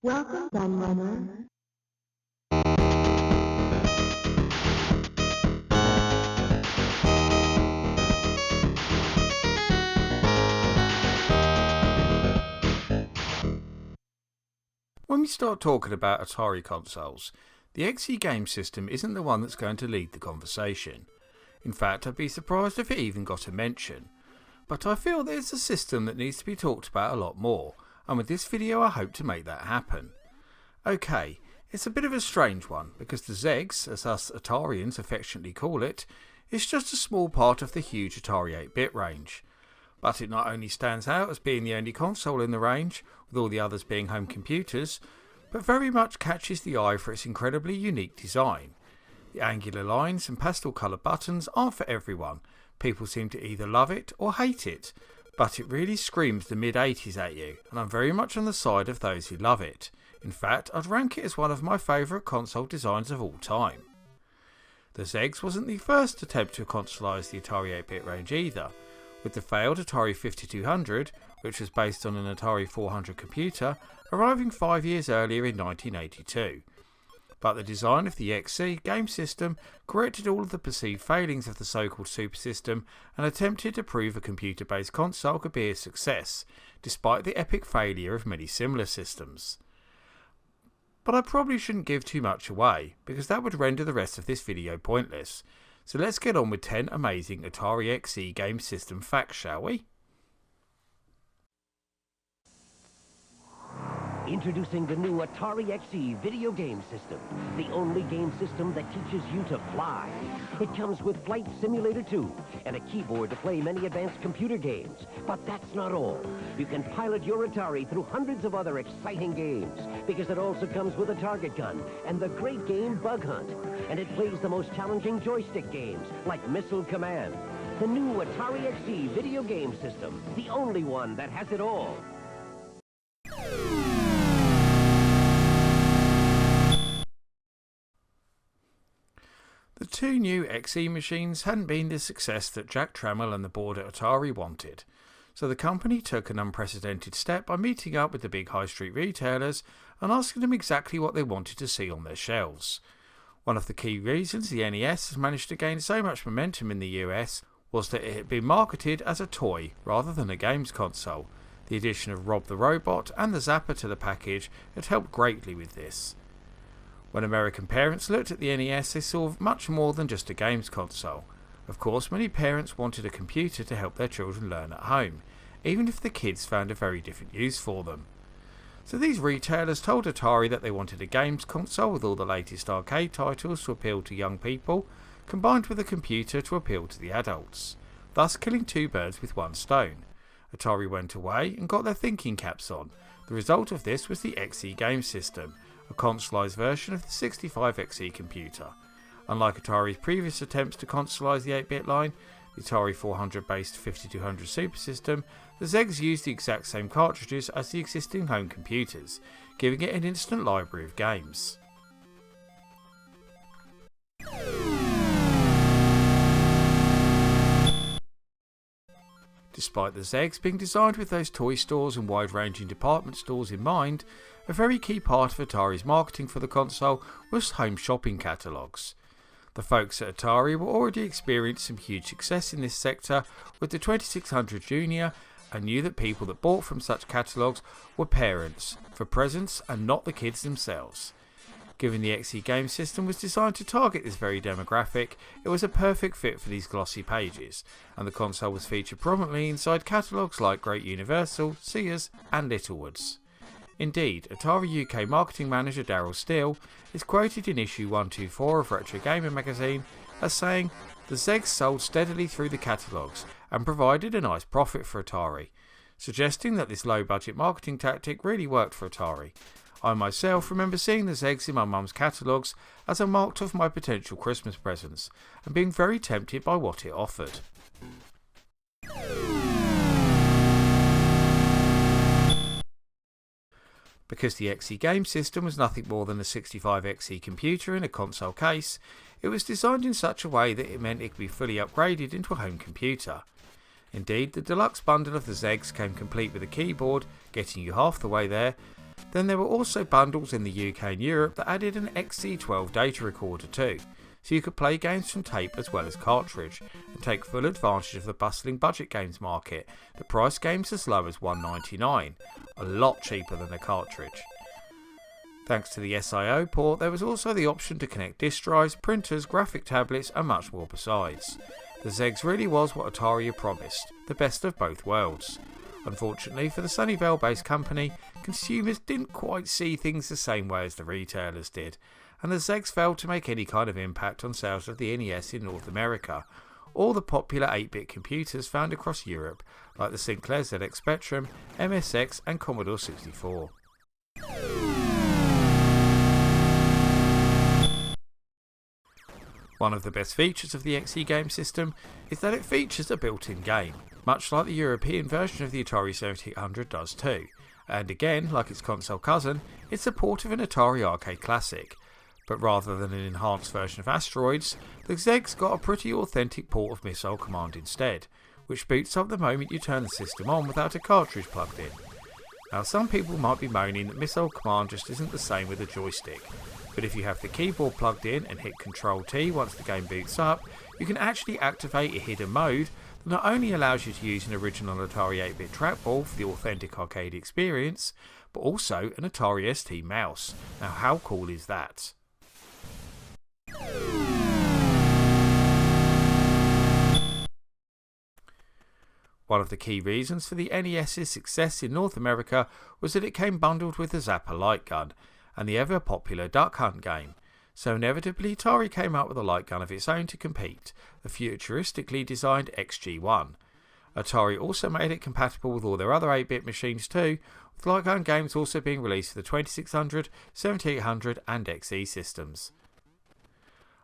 Welcome, Gunrunner. When we start talking about Atari consoles, the XE Games System isn't the one that's going to lead the conversation. In fact, I'd be surprised if it even got a mention. But I feel that it's a system that needs to be talked about a lot more, and with this video I hope to make that happen. Okay, it's a bit of a strange one, because the ZEGS, as us Atarians affectionately call it, is just a small part of the huge Atari 8-bit range. But it not only stands out as being the only console in the range, with all the others being home computers, but very much catches the eye for its incredibly unique design. The angular lines and pastel coloured buttons aren't for everyone. People seem to either love it or hate it, but it really screams the mid-80s at you, and I'm very much on the side of those who love it. In fact, I'd rank it as one of my favourite console designs of all time. The ZEGS wasn't the first attempt to consoleise the Atari 8-bit range either, with the failed Atari 5200, which was based on an Atari 400 computer, arriving 5 years earlier in 1982. But the design of the XE Games System corrected all of the perceived failings of the so-called Super System and attempted to prove a computer-based console could be a success, despite the epic failure of many similar systems. But I probably shouldn't give too much away, because that would render the rest of this video pointless. So let's get on with 10 amazing Atari XE Games System facts, shall we? Introducing the new Atari XE Video Game System, the only game system that teaches you to fly. It comes with Flight Simulator 2 and a keyboard to play many advanced computer games. But that's not all. You can pilot your Atari through hundreds of other exciting games, because it also comes with a target gun and the great game Bug Hunt. And it plays the most challenging joystick games, like Missile Command. The new Atari XE Video Game System, the only one that has it all. The two new XE machines hadn't been the success that Jack Trammell and the board at Atari wanted, so the company took an unprecedented step by meeting up with the big high street retailers and asking them exactly what they wanted to see on their shelves. One of the key reasons the NES has managed to gain so much momentum in the US was that it had been marketed as a toy rather than a games console. The addition of Rob the Robot and the Zapper to the package had helped greatly with this. When American parents looked at the NES, they saw much more than just a games console. Of course, many parents wanted a computer to help their children learn at home, even if the kids found a very different use for them. So these retailers told Atari that they wanted a games console with all the latest arcade titles to appeal to young people, combined with a computer to appeal to the adults, thus killing two birds with one stone. Atari went away and got their thinking caps on. The result of this was the XE Games System, a consolised version of the 65XE computer. Unlike Atari's previous attempts to consolise the 8-bit line, the Atari 400 based 5200 Super System, the ZEGS used the exact same cartridges as the existing home computers, giving it an instant library of games. Despite the ZEGS being designed with those toy stores and wide-ranging department stores in mind, a very key part of Atari's marketing for the console was home shopping catalogues. The folks at Atari were already experiencing some huge success in this sector with the 2600 Junior, and knew that people that bought from such catalogues were parents, for presents and not the kids themselves. Given the XE game system was designed to target this very demographic, it was a perfect fit for these glossy pages, and the console was featured prominently inside catalogues like Great Universal, Sears and Littlewoods. Indeed, Atari UK marketing manager Darryl Steele is quoted in issue 124 of Retro Gamer magazine as saying, "The ZEGS sold steadily through the catalogues and provided a nice profit for Atari," suggesting that this low budget marketing tactic really worked for Atari. I myself remember seeing the ZEGS in my mum's catalogues as I marked off my potential Christmas presents, and being very tempted by what it offered. Because the XE game system was nothing more than a 65XE computer in a console case, it was designed in such a way that it meant it could be fully upgraded into a home computer. Indeed, the deluxe bundle of the ZEGS came complete with a keyboard, getting you half the way there, Then there were also bundles in the UK and Europe that added an XE12 data recorder too, so you could play games from tape as well as cartridge, and take full advantage of the bustling budget games market that priced games as low as $1.99, a lot cheaper than a cartridge. Thanks to the SIO port, there was also the option to connect disk drives, printers, graphic tablets and much more besides. The ZEGS really was what Atari had promised, the best of both worlds. Unfortunately for the Sunnyvale based company, consumers didn't quite see things the same way as the retailers did, and the ZEGS failed to make any kind of impact on sales of the NES in North America, or the popular 8-bit computers found across Europe, like the Sinclair ZX Spectrum, MSX and Commodore 64. One of the best features of the XE Games System is that it features a built-in game, much like the European version of the Atari 7800 does too, and again, like its console cousin, it's a port of an Atari arcade classic. But rather than an enhanced version of Asteroids, the ZEGS got a pretty authentic port of Missile Command instead, which boots up the moment you turn the system on without a cartridge plugged in. Now some people might be moaning that Missile Command just isn't the same with a joystick, but if you have the keyboard plugged in and hit Ctrl T once the game boots up, you can actually activate a hidden mode that not only allows you to use an original Atari 8-bit trackball for the authentic arcade experience, but also an Atari ST mouse. Now how cool is that? One of the key reasons for the NES's success in North America was that it came bundled with the Zapper light gun and the ever popular Duck Hunt game, so inevitably Atari came up with a light gun of its own to compete, the futuristically designed XG1. Atari also made it compatible with all their other 8-bit machines too, with light gun games also being released for the 2600, 7800 and XE systems.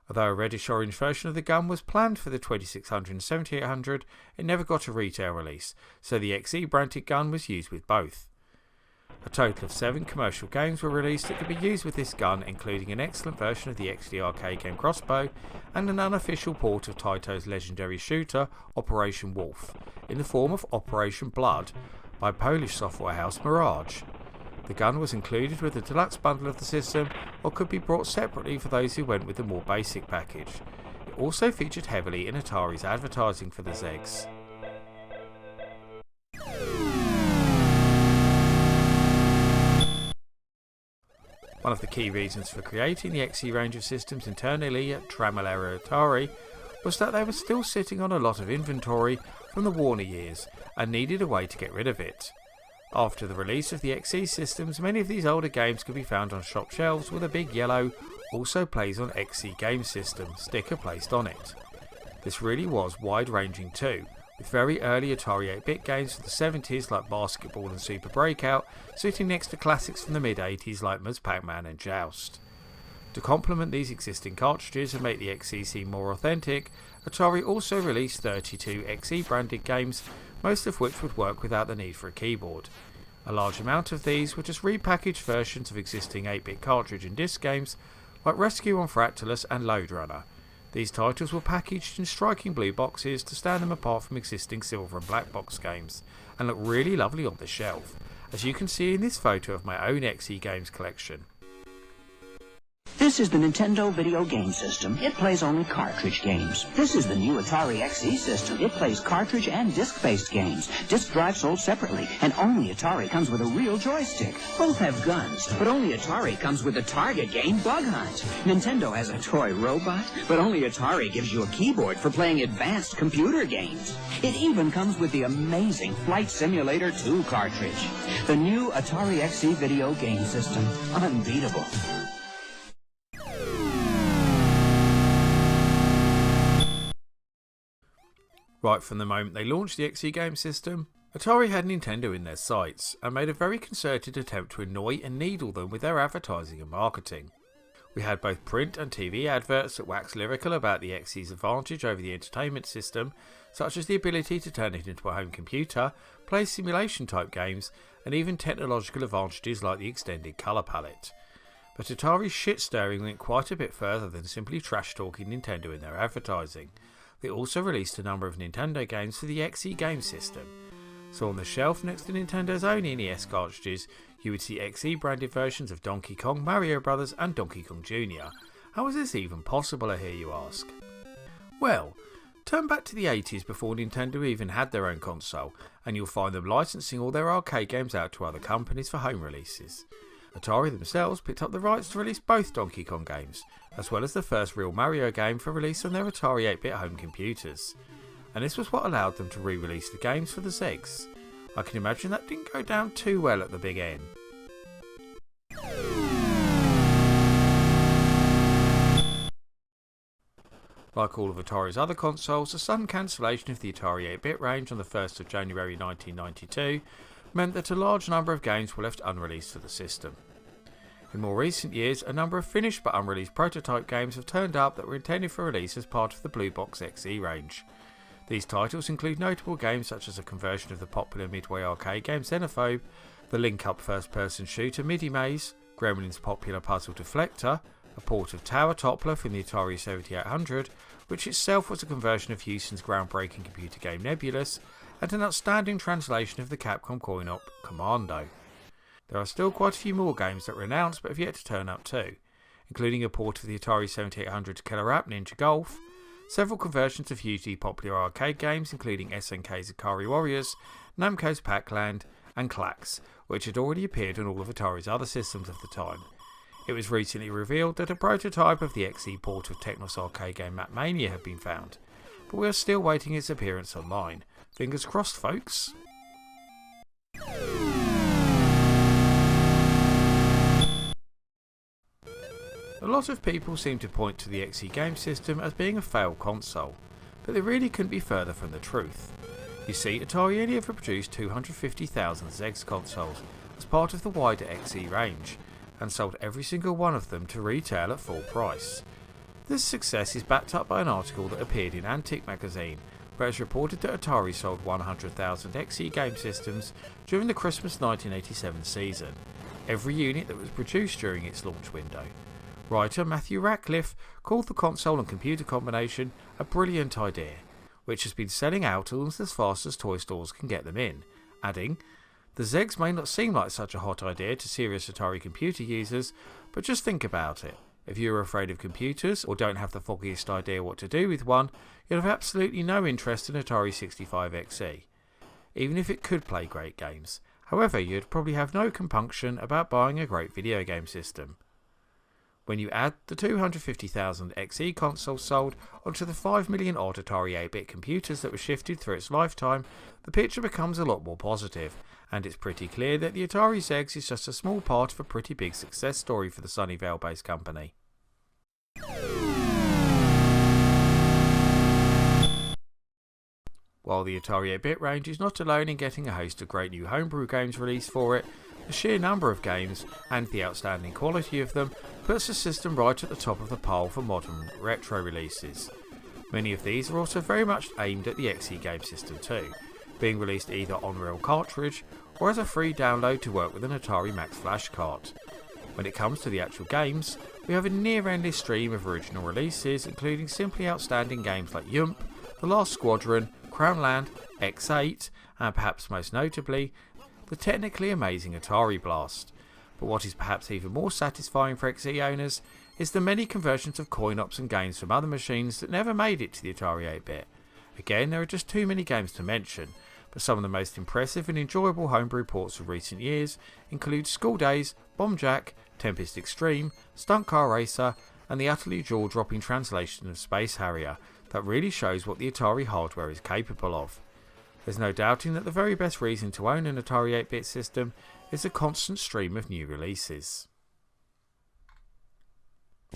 Although a reddish-orange version of the gun was planned for the 2600 and 7800, it never got a retail release, so the XE branded gun was used with both. A total of 7 commercial games were released that could be used with this gun, including an excellent version of the XD arcade game Crossbow and an unofficial port of Taito's legendary shooter Operation Wolf, in the form of Operation Blood, by Polish software house Mirage. The gun was included with the deluxe bundle of the system, or could be bought separately for those who went with the more basic package. It also featured heavily in Atari's advertising for the ZEGS. One of the key reasons for creating the XE range of systems internally at Tremolero Atari was that they were still sitting on a lot of inventory from the Warner years and needed a way to get rid of it. After the release of the XE systems, many of these older games could be found on shop shelves with a big yellow "Also plays on XE Games System" sticker placed on it. This really was wide-ranging too, with very early Atari 8-bit games from the 70s like Basketball and Super Breakout sitting next to classics from the mid-80s like Ms. Pac-Man and Joust. To complement these existing cartridges and make the XE seem more authentic, Atari also released 32 XE branded games, most of which would work without the need for a keyboard. A large amount of these were just repackaged versions of existing 8-bit cartridge and disc games like Rescue on Fractalus and Lode Runner. These titles were packaged in striking blue boxes to stand them apart from existing silver and black box games, and look really lovely on the shelf, as you can see in this photo of my own XE games collection. This is the Nintendo Video Game System. It plays only cartridge games. This is the new Atari XE System. It plays cartridge and disc-based games. Disc drive sold separately, and only Atari comes with a real joystick. Both have guns, but only Atari comes with a target game, Bug Hunt. Nintendo has a toy robot, but only Atari gives you a keyboard for playing advanced computer games. It even comes with the amazing Flight Simulator 2 cartridge. The new Atari XE Video Game System. Unbeatable. Right from the moment they launched the XE Games System, Atari had Nintendo in their sights and made a very concerted attempt to annoy and needle them with their advertising and marketing. We had both print and TV adverts that waxed lyrical about the XE's advantage over the entertainment system, such as the ability to turn it into a home computer, play simulation type games, and even technological advantages like the extended colour palette. But Atari's shit-stirring went quite a bit further than simply trash-talking Nintendo in their advertising. They also released a number of Nintendo games for the XE Games System. So on the shelf next to Nintendo's own NES cartridges, You would see XE branded versions of Donkey Kong, Mario Brothers and Donkey Kong Jr. How is this even possible, I hear you ask? Well, turn back to the 80s before Nintendo even had their own console, and you'll find them licensing all their arcade games out to other companies for home releases. Atari themselves picked up the rights to release both Donkey Kong games, as well as the first real Mario game for release on their Atari 8-bit home computers. And this was what allowed them to re-release the games for the ZEGs. I can imagine that didn't go down too well at the big N. Like all of Atari's other consoles, the sudden cancellation of the Atari 8-bit range on the 1st of January 1992 meant that a large number of games were left unreleased for the system. In more recent years, a number of finished but unreleased prototype games have turned up that were intended for release as part of the Blue Box XE range. These titles include notable games such as a conversion of the popular Midway arcade game Xenophobe, the link-up first-person shooter Midi Maze, Gremlin's popular puzzle Deflector, a port of Tower Toppler from the Atari 7800, which itself was a conversion of Houston's groundbreaking computer game Nebulous, and an outstanding translation of the Capcom coin-op Commando. There are still quite a few more games that were announced but have yet to turn up too, including a port of the Atari 7800 Killer App Ninja Golf, several conversions of hugely popular arcade games including SNK's Ikari Warriors, Namco's Pac-Man, and Klax, which had already appeared on all of Atari's other systems of the time. It was recently revealed that a prototype of the XE port of Technos arcade game Map Mania had been found, but we are still waiting its appearance online. Fingers crossed, folks. A lot of people seem to point to the XE Games System as being a failed console, but they really couldn't be further from the truth. You see, Atari only ever produced 250,000 ZEGS consoles as part of the wider XE range, and sold every single one of them to retail at full price. This success is backed up by an article that appeared in Antique magazine, where it's reported that Atari sold 100,000 XE game systems during the Christmas 1987 season, every unit that was produced during its launch window. Writer Matthew Ratcliffe called the console and computer combination a brilliant idea, which has been selling out almost as fast as toy stores can get them in, adding, "The ZEGs may not seem like such a hot idea to serious Atari computer users, but just think about it. If you are afraid of computers or don't have the foggiest idea what to do with one, you'll have absolutely no interest in Atari 65 XE, even if it could play great games. However, you'd probably have no compunction about buying a great video game system." When you add the 250,000 XE consoles sold onto the 5 million odd Atari 8-bit computers that were shifted through its lifetime, the picture becomes a lot more positive, and it's pretty clear that the Atari ZEGS is just a small part of a pretty big success story for the Sunnyvale-based company. While the Atari 8-bit range is not alone in getting a host of great new homebrew games released for it, the sheer number of games, and the outstanding quality of them, puts the system right at the top of the pile for modern retro releases. Many of these are also very much aimed at the XE game system too, being released either on real cartridge or as a free download to work with an Atari Max Flash cart. When it comes to the actual games, we have a near-endless stream of original releases, including simply outstanding games like Yump, The Last Squadron, Crownland, X8, and perhaps most notably, the technically amazing Atari Blast. But what is perhaps even more satisfying for XE owners is the many conversions of coin-ops and games from other machines that never made it to the Atari 8-bit. Again, there are just too many games to mention, but some of the most impressive and enjoyable homebrew ports of recent years include School Days, Bomb Jack, Tempest Extreme, Stunt Car Racer, and the utterly jaw-dropping translation of Space Harrier that really shows what the Atari hardware is capable of. There's no doubting that the very best reason to own an Atari 8-bit system is a constant stream of new releases.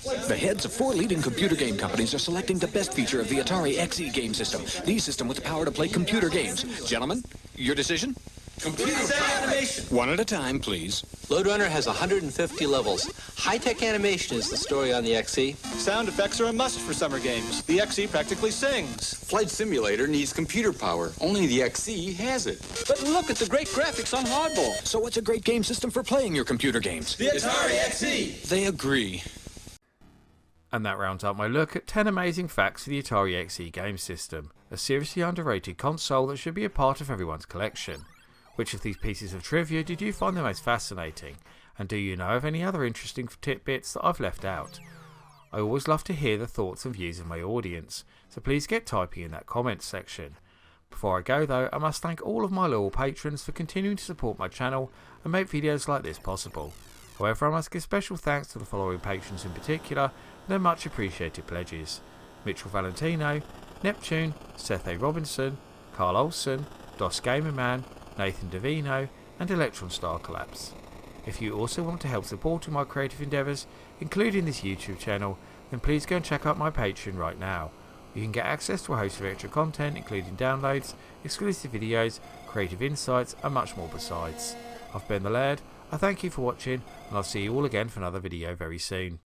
The heads of 4 leading computer game companies are selecting the best feature of the Atari XE Game System, the system with the power to play computer games. Gentlemen, your decision? Computer animation. One at a time, please. Lode Runner has 150 levels. High-tech animation is the story on the XE. Sound effects are a must for summer games. The XE practically sings. Flight Simulator needs computer power. Only the XE has it. But look at the great graphics on Hardball. So what's a great game system for playing your computer games? The Atari XE. They agree. And that rounds up my look at 10 amazing facts for the Atari XE Games System, a seriously underrated console that should be a part of everyone's collection. Which of these pieces of trivia did you find the most fascinating? And do you know of any other interesting tidbits that I've left out? I always love to hear the thoughts and views of my audience, so please get typing in that comments section. Before I go though, I must thank all of my loyal patrons for continuing to support my channel and make videos like this possible. However, I must give special thanks to the following patrons in particular for their much appreciated pledges: Mitchell Valentino, Neptune, Seth A. Robinson, Carl Olsen, Dos Gamerman, Nathan Davino and Electron Star Collapse. If you also want to help supporting my creative endeavours, including this YouTube channel, then please go and check out my Patreon right now. You can get access to a host of extra content, including downloads, exclusive videos, creative insights and much more besides. I've been the Laird, I thank you for watching and I'll see you all again for another video very soon.